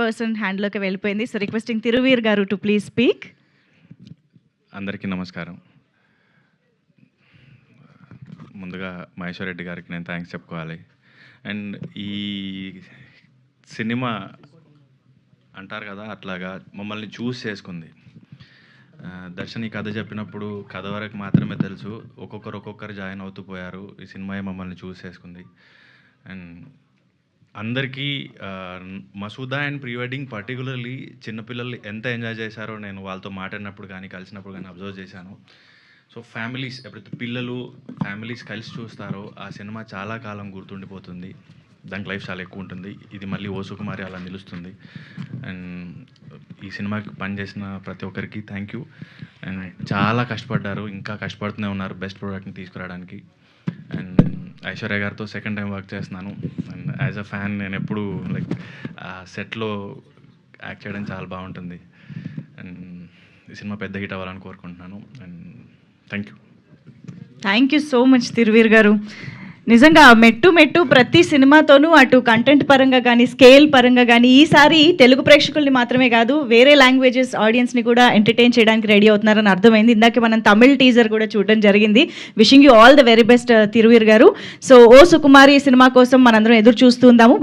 Person హ్యాండ్లోకి వెళ్ళిపోయింది. So requesting Thiruveer గారు to please speak. అందరికీ నమస్కారం. ముందుగా మహేశ్వర్ రెడ్డి గారికి నేను థ్యాంక్స్ చెప్పుకోవాలి. అండ్ ఈ సినిమా అంటారు కదా, అట్లాగా మమ్మల్ని చూస్ చేసుకుంది. దర్శన్ ఈ కథ చెప్పినప్పుడు కథ వరకు మాత్రమే తెలుసు, ఒక్కొక్కరు జాయిన్ అవుతూ పోయారు. ఈ సినిమా మమ్మల్ని చూస్ చేసుకుంది. అండ్ అందరికీ Masooda and pre wedding particularly చిన్నపిల్లలు ఎంత ఎంజాయ్ చేశారో నేను వాళ్ళతో మాట్లాడినప్పుడు కానీ కలిసినప్పుడు కానీ అబ్జర్వ్ చేశాను. సో ఫ్యామిలీస్, ఎప్పుడైతే పిల్లలు ఫ్యామిలీస్ కలిసి చూస్తారో ఆ సినిమా చాలా కాలం గుర్తుండిపోతుంది. దానికి లైఫ్ చాలా ఎక్కువ ఉంటుంది. ఇది మళ్ళీ ఓ సుకుమారి అలా నిలుస్తుంది. అండ్ ఈ సినిమాకి పనిచేసిన ప్రతి ఒక్కరికి థ్యాంక్ యూ. అండ్ చాలా కష్టపడ్డారు, ఇంకా కష్టపడుతూనే ఉన్నారు బెస్ట్ ప్రోడక్ట్ని తీసుకురావడానికి. అండ్ ఐశ్వర్య గారితో సెకండ్ టైం వర్క్ చేస్తున్నాను. అండ్ యాజ్ అ ఫ్యాన్ నేను ఎప్పుడు లైక్ సెట్లో యాక్ట్ చేయడం చాలా బాగుంటుంది. అండ్ ఈ సినిమా పెద్ద హిట్ అవ్వాలని కోరుకుంటున్నాను. And thank you so much Thiruveer గారు. నిజంగా మెట్టు ప్రతి సినిమాతోనూ అటు కంటెంట్ పరంగా కానీ స్కేల్ పరంగా కానీ ఈసారి తెలుగు ప్రేక్షకుల్ని మాత్రమే కాదు వేరే లాంగ్వేజెస్ ఆడియన్స్ని కూడా ఎంటర్టైన్ చేయడానికి రెడీ అవుతున్నారని అర్థమైంది. ఇందాక మనం తమిళ్ టీజర్ కూడా చూడడం జరిగింది. Wishing you all the very best Thiruveer గారు. సో ఓ సుకుమారి సినిమా కోసం మనందరం ఎదురు చూస్తుందాము.